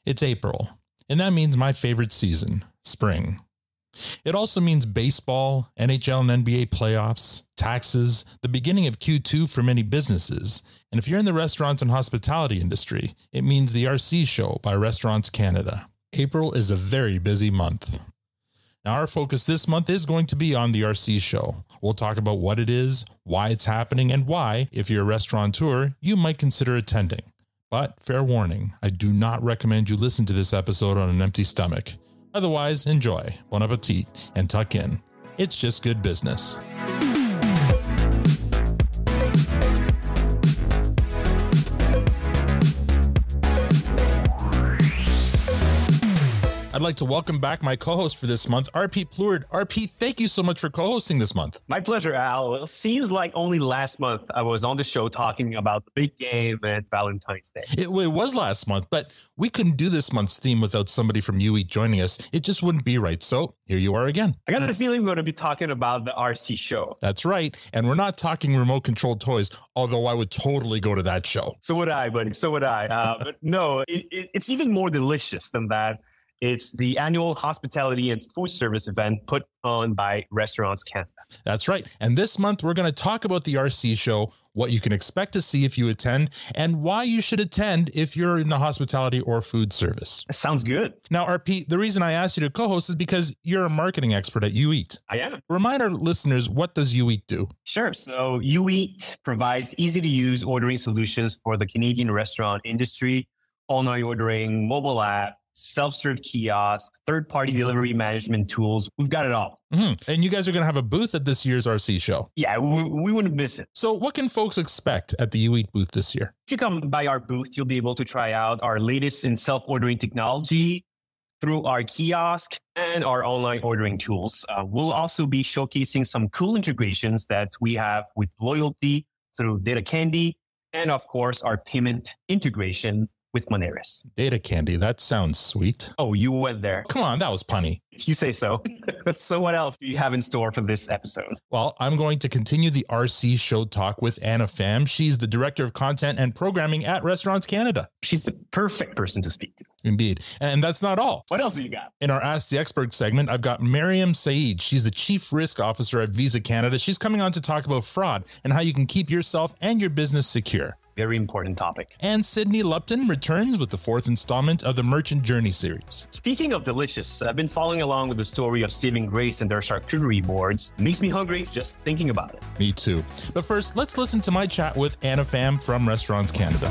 It's April, and that means my favorite season, spring. It also means baseball, NHL and NBA playoffs, taxes, the beginning of Q2 for many businesses. And if you're in the restaurants and hospitality industry, it means the RC Show by Restaurants Canada. April is a very busy month. Now, our focus this month is going to be on the RC Show. We'll talk about what it is, why it's happening, and why, if you're a restaurateur, you might consider attending. But fair warning, I do not recommend you listen to this episode on an empty stomach. Otherwise, enjoy, bon appetit, and tuck in. It's just good business. I'd like to welcome back my co-host for this month, RP Plurd. RP, thank you so much for co-hosting this month. My pleasure, Al. It seems like only last month I was on the show talking about the big game and Valentine's Day. It was last month, but we couldn't do this month's theme without somebody from UE joining us. It just wouldn't be right. So here you are again. I got the feeling we're going to be talking about the RC show. That's right. And we're not talking remote controlled toys, although I would totally go to that show. So would I, buddy. So would I. But no, it's even more delicious than that. It's the annual hospitality and food service event put on by Restaurants Canada. That's right. And this month, we're going to talk about the RC show, what you can expect to see if you attend, and why you should attend if you're in the hospitality or food service. Sounds good. Now, RP, the reason I asked you to co-host is because you're a marketing expert at You Eat. I am. Remind our listeners, what does You Eat do? Sure. So You Eat provides easy-to-use ordering solutions for the Canadian restaurant industry, online ordering, mobile app, self-serve kiosks, third-party delivery management tools. We've got it all. Mm-hmm. And you guys are going to have a booth at this year's RC show. Yeah, we wouldn't miss it. So what can folks expect at the You Eat booth this year? If you come by our booth, you'll be able to try out our latest in self-ordering technology through our kiosk and our online ordering tools. We'll also be showcasing some cool integrations that we have with loyalty through Data Candy and, of course, our payment integration with Moneris. Data Candy, that sounds sweet. Oh, you went there. Come on, that was punny. You say so. So what else do you have in store for this episode? Well, I'm going to continue the RC show talk with Anna Pham. She's the Director of Content and Programming at Restaurants Canada. She's the perfect person to speak to. Indeed. And that's not all. What else do you got? In our Ask the Expert segment, I've got Maryam Saeed. She's the Chief Risk Officer at Visa Canada. She's coming on to talk about fraud and how you can keep yourself and your business secure. Very important topic. And Sydney Lupton returns with the fourth installment of the Merchant Journey series. Speaking of delicious, I've been following along with the story of Saving Grace and their charcuterie boards. It makes me hungry just thinking about it. Me too. But first, let's listen to my chat with Anna Pham from Restaurants Canada.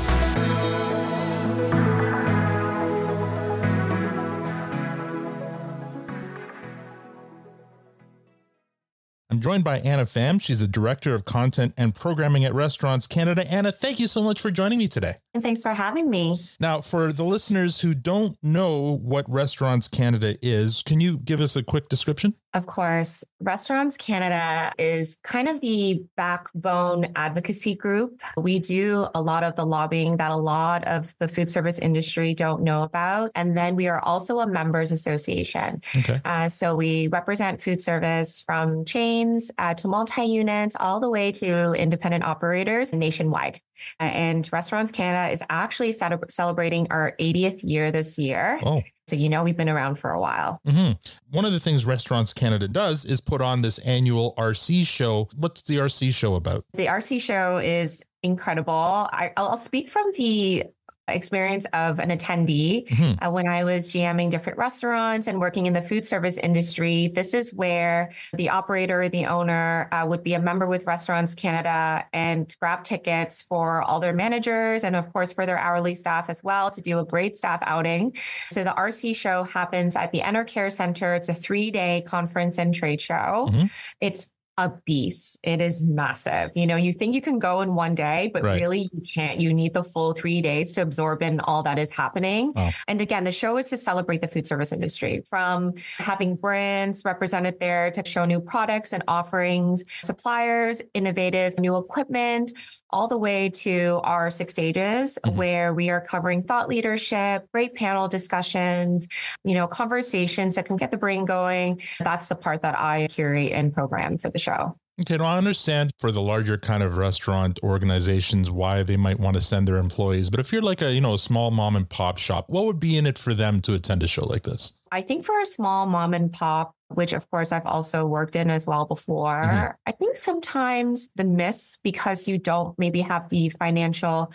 I'm joined by Anna Pham. She's the Director of Content and Programming at Restaurants Canada. Anna, thank you so much for joining me today. And thanks for having me. Now, for the listeners who don't know what Restaurants Canada is, can you give us a quick description? Of course. Restaurants Canada is kind of the backbone advocacy group. We do a lot of the lobbying that a lot of the food service industry don't know about. And then we are also a members association. Okay. So we represent food service from chains to multi-units, all the way to independent operators nationwide. And Restaurants Canada is actually celebrating our 80th year this year. Oh. So, we've been around for a while. Mm-hmm. One of the things Restaurants Canada does is put on this annual RC show. What's the RC show about? The RC show is incredible. I'll speak from the experience of an attendee. Mm-hmm. When I was GMing different restaurants and working in the food service industry, this is where the operator, the owner would be a member with Restaurants Canada and grab tickets for all their managers and of course for their hourly staff as well to do a great staff outing. So the RC show happens at the Enter Care Center. It's a 3-day conference and trade show. Mm-hmm. It's a beast. It is massive. You think you can go in one day, but Right. really you can't. You need the full 3 days to absorb in all that is happening. Oh. And again, the show is to celebrate the food service industry, from having brands represented there to show new products and offerings, suppliers, innovative new equipment, all the way to our 6 stages where we are covering thought leadership, great panel discussions, conversations that can get the brain going. That's the part that I curate and program for the show. Okay, now I understand for the larger kind of restaurant organizations why they might want to send their employees. But if you're like a small mom and pop shop, what would be in it for them to attend a show like this? I think for a small mom and pop, which of course I've also worked in as well before, I think sometimes the miss, because you don't maybe have the financial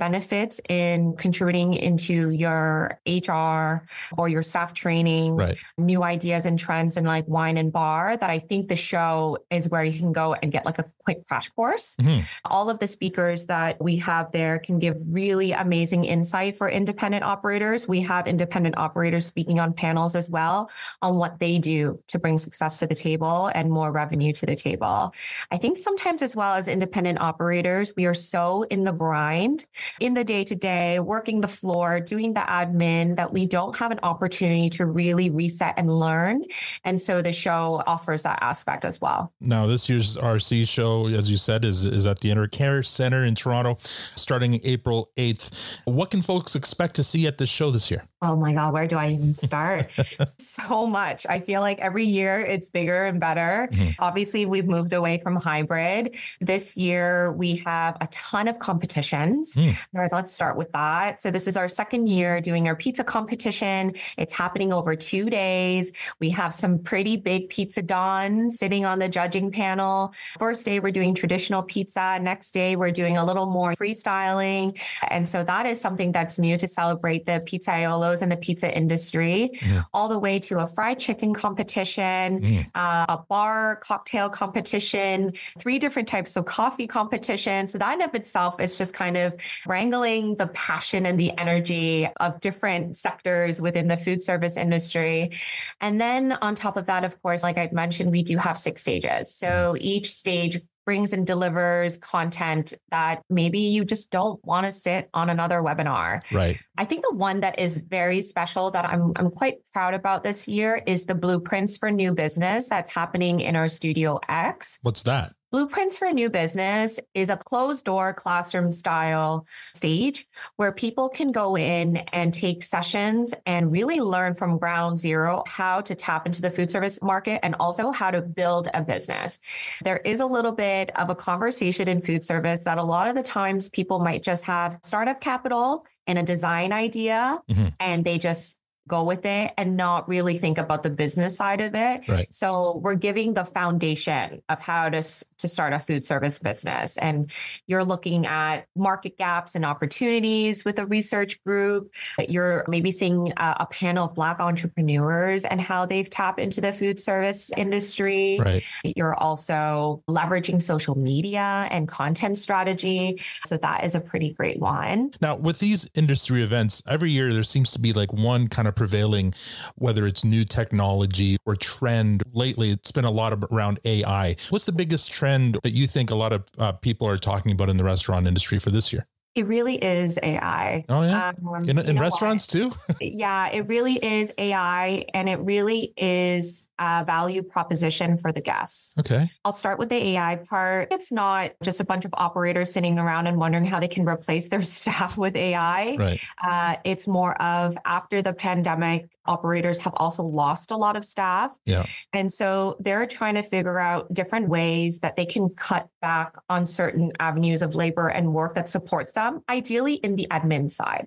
benefits in contributing into your HR or your staff training, new ideas and trends in like wine and bar, that I think the show is where you can go and get like a quick crash course. All of the speakers that we have there can give really amazing insight for independent operators. We have independent operators speaking on panels as well on what they do to bring success to the table and more revenue to the table. I think sometimes as well as independent operators, we are so in the grind, in the day-to-day, working the floor, doing the admin, that we don't have an opportunity to really reset and learn. And so the show offers that aspect as well. Now, this year's RC show, as you said, is at the Intercare Center in Toronto, starting April 8th. What can folks expect to see at this show this year? Oh my God, where do I even start? So much. I feel like every year it's bigger and better. Obviously, we've moved away from hybrid. This year, we have a ton of competitions. Let's start with that. So this is our second year doing our pizza competition. It's happening over 2 days. We have some pretty big pizza dons sitting on the judging panel. First day, we're doing traditional pizza. Next day, we're doing a little more freestyling. And so that is something that's new to celebrate the pizzaiolos and the pizza industry, all the way to a fried chicken competition, a bar cocktail competition, 3 different types of coffee competition. So that in of itself is just kind of wrangling the passion and the energy of different sectors within the food service industry. And then on top of that, of course, like I'd mentioned, we do have 6 stages. So each stage brings and delivers content that maybe you just don't want to sit on another webinar. Right. I think the one that is very special that I'm quite proud about this year is the Blueprints for New Business that's happening in our Studio X. What's that? Blueprints for New Business is a closed door classroom style stage where people can go in and take sessions and really learn from ground zero how to tap into the food service market and also how to build a business. There is a little bit of a conversation in food service that a lot of the times people might just have startup capital and a design idea and they just go with it and not really think about the business side of it. Right. So we're giving the foundation of how to start a food service business. And you're looking at market gaps and opportunities with a research group. You're maybe seeing a panel of Black entrepreneurs and how they've tapped into the food service industry. Right. You're also leveraging social media and content strategy. So that is a pretty great one. Now, with these industry events, every year there seems to be like one kind of prevailing, whether it's new technology or trend. Lately, it's been a lot around AI. What's the biggest trend that you think a lot of people are talking about in the restaurant industry for this year? It really is AI. Oh, yeah. In restaurants too? Yeah, it really is AI, and it really is a value proposition for the guests. Okay. I'll start with the AI part. It's not just a bunch of operators sitting around and wondering how they can replace their staff with AI. Right. It's more of after the pandemic, operators have also lost a lot of staff. Yeah. And so they're trying to figure out different ways that they can cut back on certain avenues of labor and work that supports them, ideally in the admin side.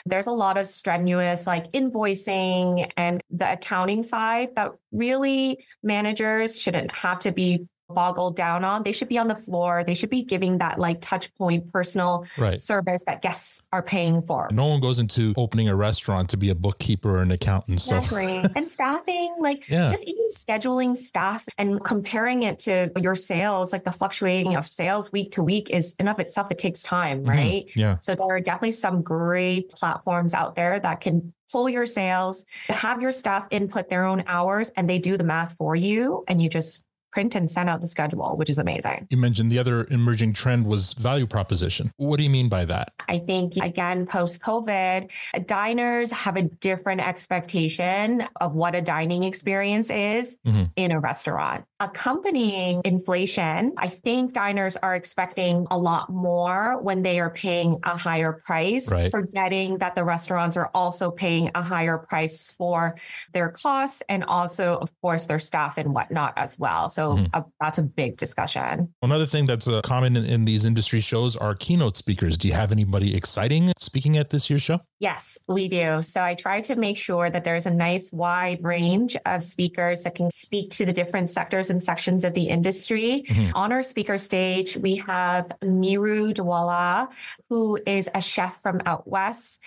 There's a lot of strenuous like invoicing and the accounting side that really managers shouldn't have to be boggled down on. They should be on the floor. They should be giving that like touch point personal service that guests are paying for. No one goes into opening a restaurant to be a bookkeeper or an accountant. Exactly. So. And staffing, just even scheduling staff and comparing it to your sales, like the fluctuating of sales week to week is in of itself, it takes time, right? Yeah. So there are definitely some great platforms out there that can pull your sales, have your staff input their own hours, and they do the math for you, and you just print and send out the schedule, which is amazing. You mentioned the other emerging trend was value proposition. What do you mean by that? I think, again, post-COVID, diners have a different expectation of what a dining experience is in a restaurant. accompanying inflation, I think diners are expecting a lot more when they are paying a higher price, forgetting that the restaurants are also paying a higher price for their costs and also, of course, their staff and whatnot as well. So that's a big discussion. Another thing that's common in these industry shows are keynote speakers. Do you have anybody exciting speaking at this year's show? Yes, we do. So I try to make sure that there's a nice wide range of speakers that can speak to the different sectors and sections of the industry. On our speaker stage, we have Miru Dwala, who is a chef from out west,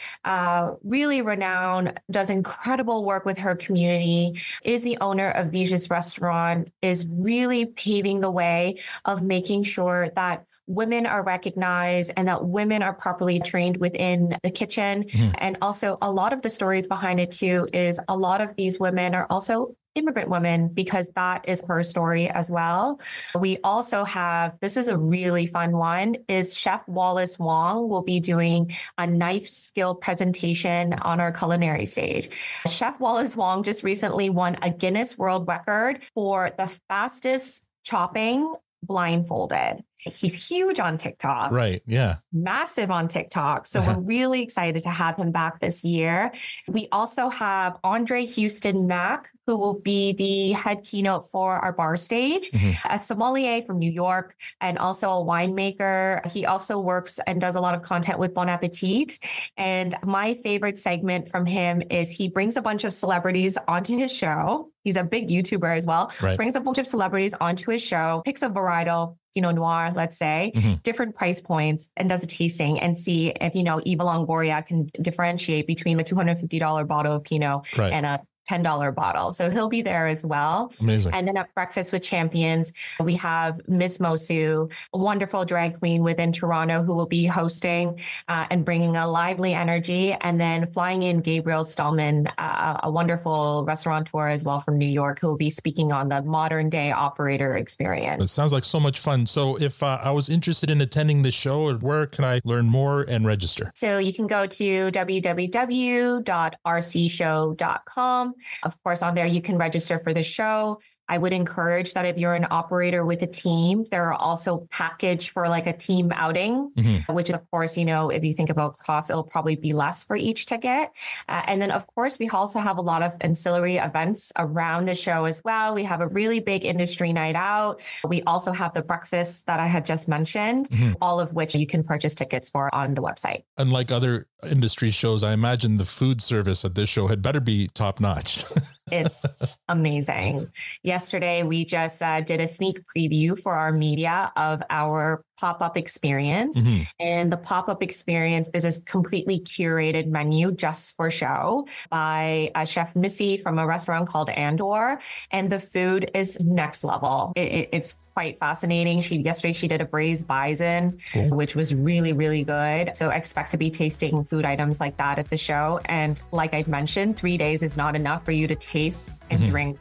really renowned, does incredible work with her community, is the owner of Vija's restaurant, is really paving the way of making sure that women are recognized and that women are properly trained within the kitchen. And also a lot of the stories behind it too is a lot of these women are also immigrant women, because that is her story as well. We also have, this is a really fun one, is Chef Wallace Wong will be doing a knife skill presentation on our culinary stage. Chef Wallace Wong just recently won a Guinness World Record for the fastest chopping blindfolded. He's huge on TikTok. Right. Yeah. Massive on TikTok. So we're really excited to have him back this year. We also have Andre Houston Mack, who will be the head keynote for our bar stage, a sommelier from New York and also a winemaker. He also works and does a lot of content with Bon Appetit. And my favorite segment from him is he brings a bunch of celebrities onto his show. He's a big YouTuber as well. Brings a bunch of celebrities onto his show, picks a varietal, Pinot Noir, let's say, different price points, and does a tasting and see if, Eva Longoria can differentiate between the $250 bottle of Pinot and a $10 bottle. So he'll be there as well. Amazing. And then at Breakfast with Champions, we have Miss Mosu, a wonderful drag queen within Toronto who will be hosting and bringing a lively energy. And then flying in Gabriel Stallman, a wonderful restaurateur as well from New York, who will be speaking on the modern day operator experience. It sounds like so much fun. So if I was interested in attending this show, where can I learn more and register? So you can go to www.rcshow.com. Of course, on there, you can register for the show. I would encourage that if you're an operator with a team, there are also package for like a team outing, which is, of course, if you think about cost, it'll probably be less for each ticket. And then, of course, we also have a lot of ancillary events around the show as well. We have a really big industry night out. We also have the breakfast that I had just mentioned, all of which you can purchase tickets for on the website. Unlike other industry shows, I imagine the food service at this show had better be top notch. It's amazing. Yesterday, we just did a sneak preview for our media of our pop-up experience. And the pop-up experience is a completely curated menu just for show by Chef Missy from a restaurant called Andor. And the food is next level. It's quite fascinating. Yesterday she did a braised bison, which was really, really good. So expect to be tasting food items like that at the show. And like I mentioned, 3 days is not enough for you to taste and drink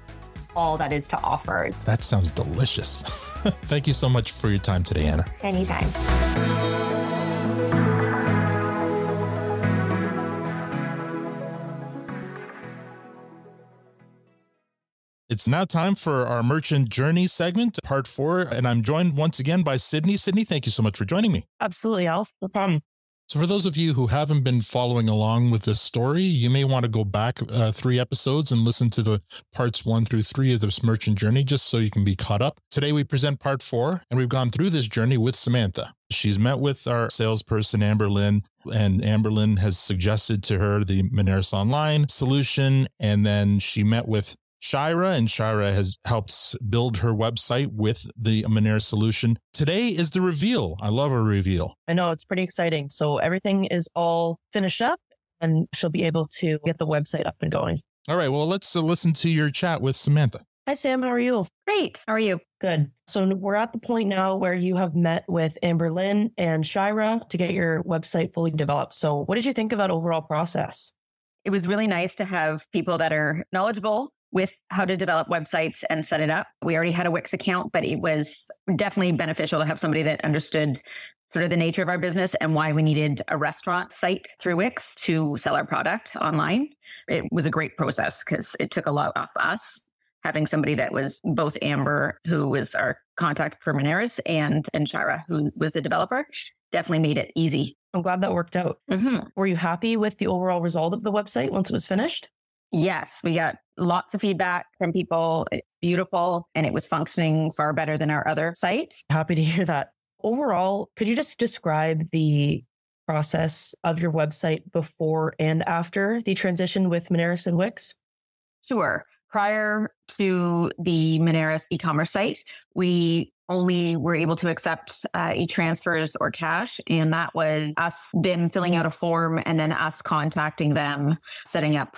all that is to offer. That sounds delicious. Thank you so much for your time today, Anna. Anytime. It's now time for our merchant journey segment, part 4. And I'm joined once again by Sydney. Sydney, thank you so much for joining me. Absolutely, Alf. No problem. So for those of you who haven't been following along with this story, you may want to go back 3 episodes and listen to the parts 1 through 3 of this merchant journey, just so you can be caught up. Today, we present part 4, and we've gone through this journey with Samantha. She's met with our salesperson, Amber Lynn, and Amber Lynn has suggested to her the Moneris Online solution. And then she met with Shira, and Shira has helped build her website with the Moneris solution. Today is the reveal. I love a reveal. I know, it's pretty exciting. So everything is all finished up and she'll be able to get the website up and going. All right, well, let's listen to your chat with Samantha. Hi, Sam. How are you? Great. How are you? Good. So we're at the point now where you have met with Amber Lynn and Shira to get your website fully developed. So what did you think of that overall process? It was really nice to have people that are knowledgeable with how to develop websites and set it up. We already had a Wix account, but it was definitely beneficial to have somebody that understood sort of the nature of our business and why we needed a restaurant site through Wix to sell our product online. It was a great process because it took a lot off us. having somebody that was both Amber, who was our contact for Moneris, and Shira, who was the developer, definitely made it easy. I'm glad that worked out. Mm-hmm. Were you happy with the overall result of the website once it was finished? Yes, we got lots of feedback from people. It's beautiful and it was functioning far better than our other site. Happy to hear that. Overall, could you just describe the process of your website before and after the transition with Moneris and Wix? Sure. Prior to the Moneris e-commerce site, we only were able to accept e-transfers or cash. And that was them filling out a form and then us contacting them, setting up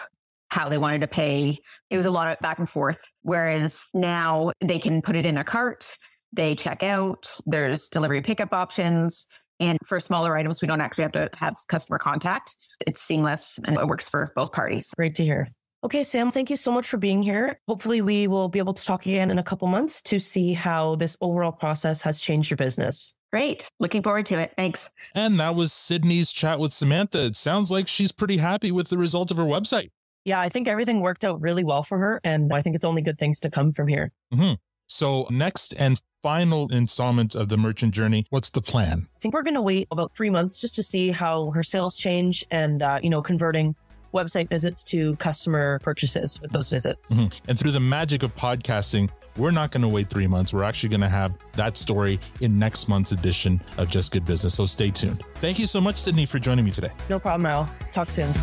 how they wanted to pay. It was a lot of back and forth. Whereas now they can put it in their cart, they check out, there's delivery pickup options. And for smaller items, we don't actually have to have customer contact. It's seamless and it works for both parties. Great to hear. Okay, Sam, thank you so much for being here. Hopefully we will be able to talk again in a couple months to see how this overall process has changed your business. Great. Looking forward to it. Thanks. And that was Sydney's chat with Samantha. It sounds like she's pretty happy with the result of her website. Yeah, I think everything worked out really well for her. And I think it's only good things to come from here. Mm-hmm. So next and final installment of the merchant journey, what's the plan? I think we're going to wait about 3 months just to see how her sales change and, converting website visits to customer purchases with those visits. Mm-hmm. And through the magic of podcasting, we're not going to wait 3 months. We're actually going to have that story in next month's edition of Just Good Business. So stay tuned. Thank you so much, Sydney, for joining me today. No problem, Al. Let's talk soon.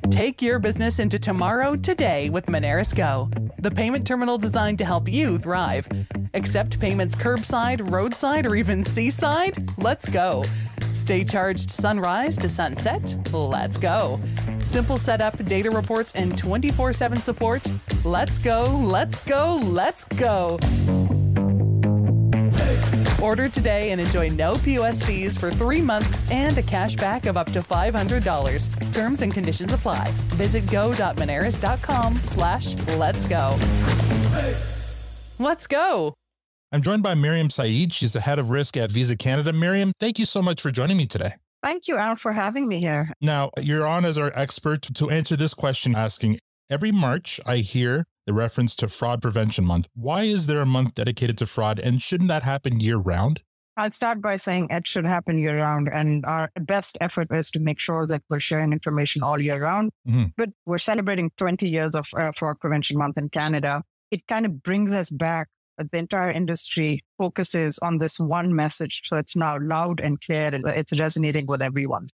Take your business into tomorrow today with Moneris Go, the payment terminal designed to help you thrive. Accept payments curbside, roadside, or even seaside? Let's go. Stay charged sunrise to sunset? Let's go. Simple setup, data reports, and 24/7 support? Let's go, let's go, let's go. Order today and enjoy no POS fees for 3 months and a cash back of up to $500. Terms and conditions apply. Visit go.moneris.com/let's go. Let's go. I'm joined by Maryam Saeed. She's the head of risk at Visa Canada. Maryam, thank you so much for joining me today. Thank you, Al, for having me here. Now, you're on as our expert to answer this question, asking, every March I hear the reference to Fraud Prevention Month. Why is there a month dedicated to fraud, and shouldn't that happen year round? I'll start by saying it should happen year round, and our best effort is to make sure that we're sharing information all year round. Mm-hmm. But we're celebrating 20 years of Fraud Prevention Month in Canada. It kind of brings us back. The entire industry focuses on this one message, so it's now loud and clear, and it's resonating with everyone.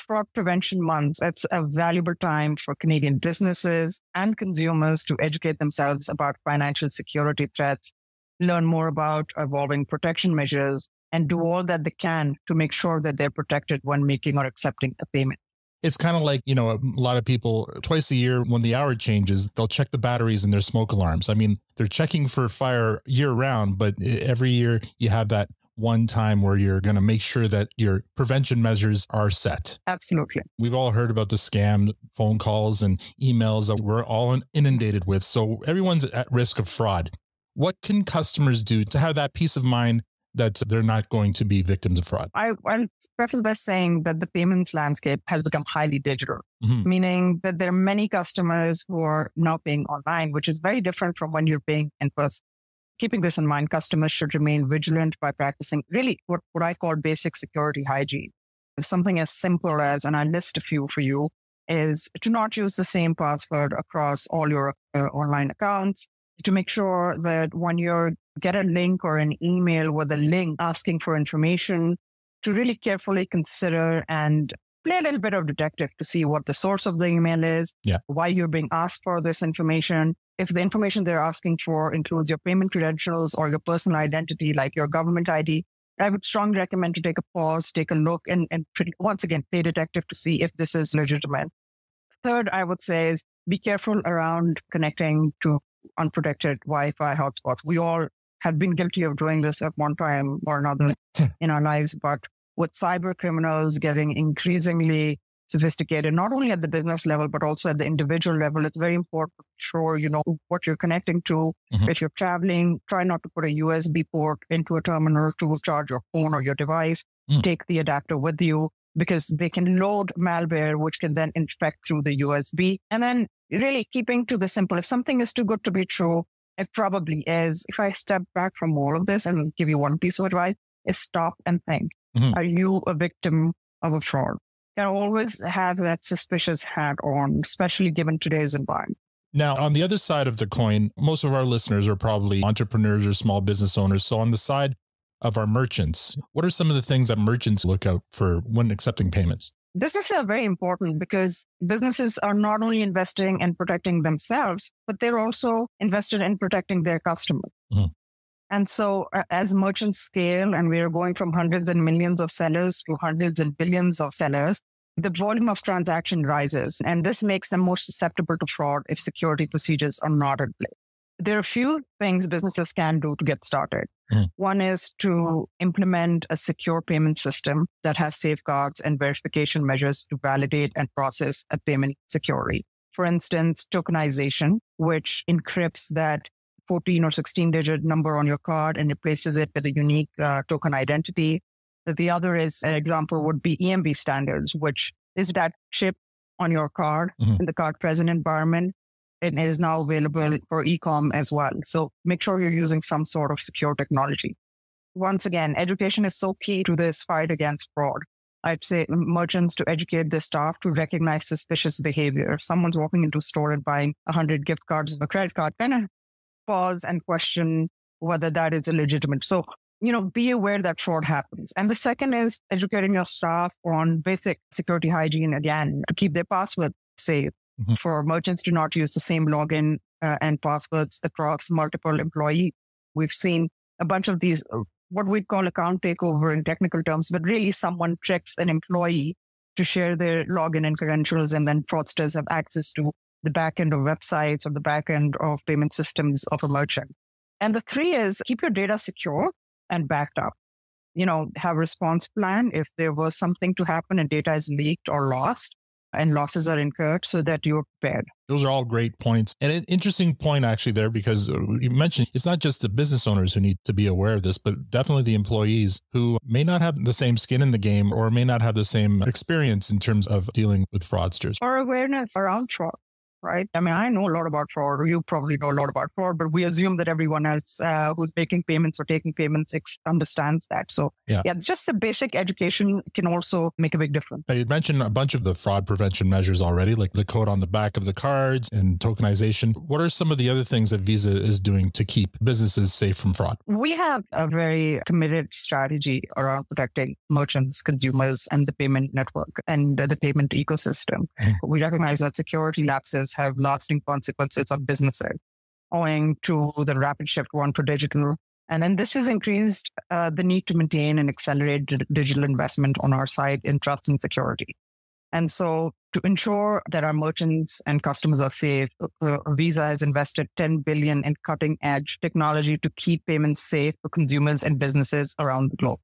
Fraud Prevention Month, it's a valuable time for Canadian businesses and consumers to educate themselves about financial security threats, learn more about evolving protection measures, and do all that they can to make sure that they're protected when making or accepting a payment. It's kind of like, a lot of people twice a year when the hour changes, they'll check the batteries in their smoke alarms. I mean, they're checking for fire year round, but every year you have that one time where you're going to make sure that your prevention measures are set. Absolutely. We've all heard about the scam phone calls and emails that we're all inundated with. So everyone's at risk of fraud. What can customers do to have that peace of mind that they're not going to be victims of fraud? I'll preface by saying that the payments landscape has become highly digital, meaning that there are many customers who are now paying online, which is very different from when you're paying in person. Keeping this in mind, customers should remain vigilant by practicing really what I call basic security hygiene. If something as simple as, and I'll list a few for you, is to not use the same password across all your online accounts, to make sure that when you get a link or an email with a link asking for information, to really carefully consider and play a little bit of detective to see what the source of the email is, why you're being asked for this information. If the information they're asking for includes your payment credentials or your personal identity, like your government ID, I would strongly recommend to take a pause, take a look, and once again, play detective to see if this is legitimate. Third, I would say is be careful around connecting to unprotected Wi-Fi hotspots. We all have been guilty of doing this at one time or another in our lives, but with cyber criminals getting increasingly sophisticated, not only at the business level, but also at the individual level. It's very important to ensure you know what you're connecting to. If you're traveling, try not to put a USB port into a terminal to charge your phone or your device. Take the adapter with you because they can load malware, which can then infect through the USB. And then really keeping to the simple. If something is too good to be true, it probably is. If I step back from all of this and give you one piece of advice, is stop and think. Are you a victim of a fraud? You can always have that suspicious hat on, especially given today's environment. Now, on the other side of the coin, most of our listeners are probably entrepreneurs or small business owners. So on the side of our merchants, what are some of the things that merchants look out for when accepting payments? Businesses are very important because businesses are not only investing in protecting themselves, but they're also invested in protecting their customers. And so as merchants scale and we are going from hundreds and millions of sellers to hundreds and billions of sellers, the volume of transaction rises. And this makes them more susceptible to fraud if security procedures are not in place. There are a few things businesses can do to get started. One is to implement a secure payment system that has safeguards and verification measures to validate and process a payment securely. For instance, tokenization, which encrypts that 14 or 16-digit number on your card and replaces it with a unique token identity. The other is, an example would be EMV standards, which is that chip on your card in the card present environment. It is now available for e-com as well. So make sure you're using some sort of secure technology. Once again, education is so key to this fight against fraud. I'd say merchants to educate their staff to recognize suspicious behavior. If someone's walking into a store and buying 100 gift cards of a credit card, kind of pause and question whether that is illegitimate. So, you know, be aware that fraud happens. And the second is educating your staff on basic security hygiene, again, to keep their password safe. For merchants to not use the same login and passwords across multiple employees. We've seen a bunch of these, what we'd call account takeover in technical terms, but really someone tricks an employee to share their login and credentials, and then fraudsters have access to the back end of websites or the back end of payment systems of a merchant. And the three is keep your data secure and backed up. You know, have a response plan if there was something to happen and data is leaked or lost and losses are incurred so that you're prepared. Those are all great points. And an interesting point actually there, because you mentioned it's not just the business owners who need to be aware of this, but definitely the employees who may not have the same skin in the game or may not have the same experience in terms of dealing with fraudsters. Or awareness around fraud. Right? I mean, I know a lot about fraud, or you probably know a lot about fraud, but we assume that everyone else who's making payments or taking payments understands that. So yeah, it's just the basic education can also make a big difference. You mentioned a bunch of the fraud prevention measures already, like the code on the back of the cards and tokenization. What are some of the other things that Visa is doing to keep businesses safe from fraud? We have a very committed strategy around protecting merchants, consumers, and the payment network and the payment ecosystem. We recognize that security lapses have lasting consequences on businesses owing to the rapid shift to digital. And then this has increased the need to maintain and accelerate digital investment on our side in trust and security. And so to ensure that our merchants and customers are safe, Visa has invested $10 billion in cutting edge technology to keep payments safe for consumers and businesses around the globe.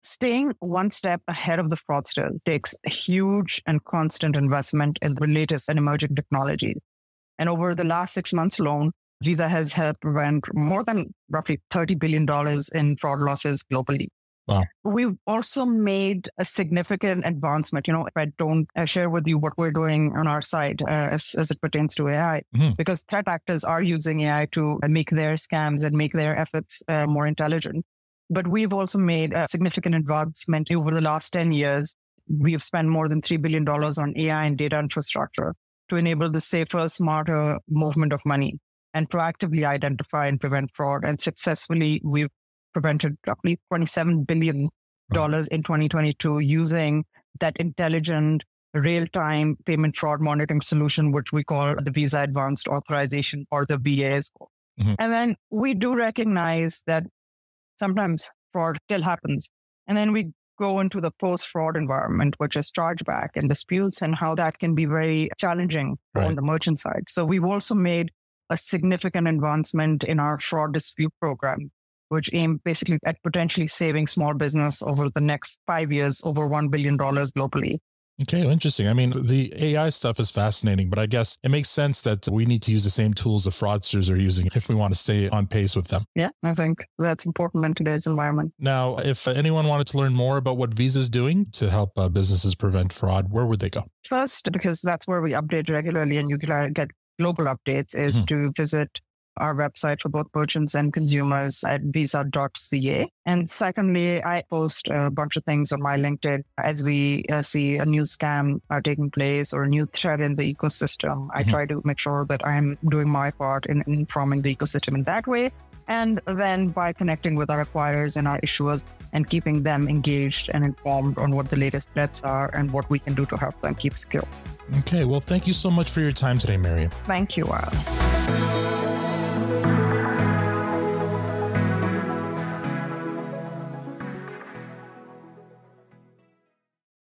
Staying one step ahead of the fraudsters takes a huge and constant investment in the latest and emerging technologies. And over the last 6 months alone, Visa has helped prevent more than roughly $30 billion in fraud losses globally. Wow. We've also made a significant advancement. You know, if I don't share with you what we're doing on our side as it pertains to AI, because threat actors are using AI to make their scams and make their efforts more intelligent. But we've also made a significant advancement over the last 10 years. We have spent more than $3 billion on AI and data infrastructure to enable the safer, smarter movement of money and proactively identify and prevent fraud. And successfully, we've prevented roughly $27 billion in 2022 using that intelligent, real-time payment fraud monitoring solution, which we call the Visa Advanced Authorization, or the VA. And then we do recognize that sometimes fraud still happens. And then we go into the post-fraud environment, which is chargeback and disputes, and how that can be very challenging on the merchant side. So we've also made a significant advancement in our fraud dispute program, which aim basically at potentially saving small business over the next 5 years, over $1 billion globally. Okay, well, interesting. I mean, the AI stuff is fascinating, but I guess it makes sense that we need to use the same tools the fraudsters are using if we want to stay on pace with them. Yeah, I think that's important in today's environment. Now, if anyone wanted to learn more about what Visa is doing to help businesses prevent fraud, where would they go? First, because that's where we update regularly and you can get global updates, is to visit our website for both merchants and consumers at visa.ca. And secondly, I post a bunch of things on my LinkedIn as we see a new scam taking place or a new threat in the ecosystem. I try to make sure that I'm doing my part in informing the ecosystem in that way. And then by connecting with our acquirers and our issuers and keeping them engaged and informed on what the latest threats are and what we can do to help them keep secure. Okay, well, thank you so much for your time today, Maryam. Thank you, Al.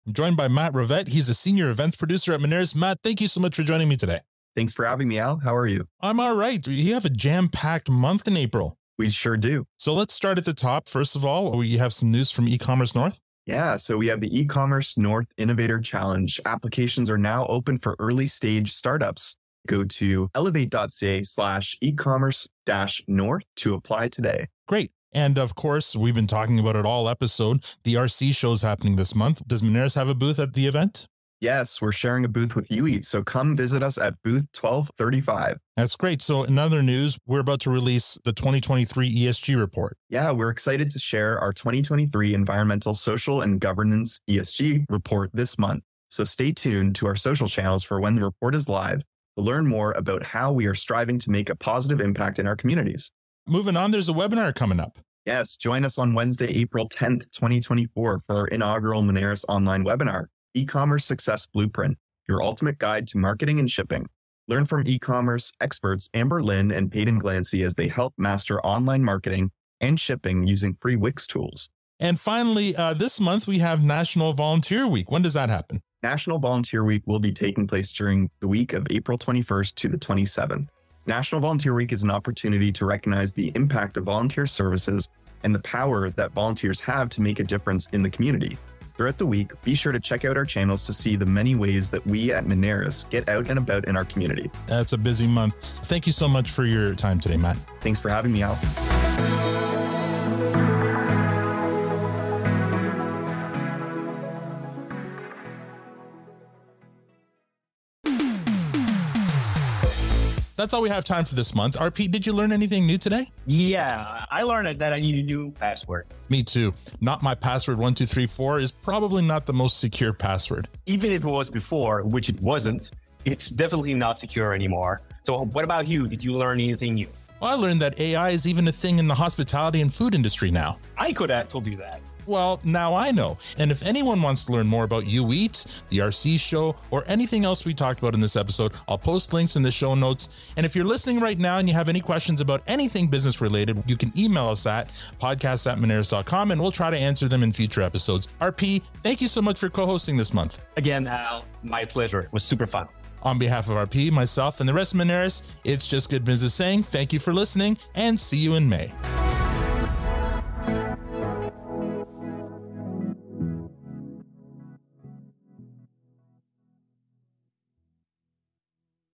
I'm joined by Matt Rivette. He's a senior events producer at Moneris. Matt, thank you so much for joining me today. Thanks for having me, Al. How are you? I'm all right. You have a jam-packed month in April. We sure do. So let's start at the top. First of all, we have some news from e-commerce North. Yeah, so we have the e-commerce North Innovator Challenge. Applications are now open for early stage startups. Go to elevate.ca/e-commerce-north to apply today. Great. And of course, we've been talking about it all episode. The RC show is happening this month. Does Moneris have a booth at the event? Yes, we're sharing a booth with UE, so come visit us at booth 1235. That's great. So in other news, we're about to release the 2023 ESG report. Yeah, we're excited to share our 2023 Environmental, Social, and Governance ESG report this month. So stay tuned to our social channels for when the report is live to learn more about how we are striving to make a positive impact in our communities. Moving on, there's a webinar coming up. Yes, join us on Wednesday, April 10th, 2024 for our inaugural Moneris online webinar, E-commerce Success Blueprint, your ultimate guide to marketing and shipping. Learn from e-commerce experts Amber Lynn and Peyton Glancy as they help master online marketing and shipping using free Wix tools. And finally, this month we have National Volunteer Week. When does that happen? National Volunteer Week will be taking place during the week of April 21st to the 27th. National Volunteer Week is an opportunity to recognize the impact of volunteer services and the power that volunteers have to make a difference in the community. Throughout the week, be sure to check out our channels to see the many ways that we at Moneris get out and about in our community. That's a busy month. Thank you so much for your time today, Matt. Thanks for having me, Al. That's all we have time for this month. RP, did you learn anything new today? Yeah, I learned that I need a new password. Me too. Not my password 1234 is probably not the most secure password. Even if it was before, which it wasn't, it's definitely not secure anymore. So what about you? Did you learn anything new? Well, I learned that AI is even a thing in the hospitality and food industry now. I could have told you that. Well, now I know. And if anyone wants to learn more about You Eat, the RC show, or anything else we talked about in this episode, I'll post links in the show notes. And if you're listening right now and you have any questions about anything business related, you can email us at podcast@moneris.com and we'll try to answer them in future episodes. RP, thank you so much for co-hosting this month. Again, Al, my pleasure. It was super fun. On behalf of RP, myself, and the rest of Moneris, it's just good business saying thank you for listening and see you in May.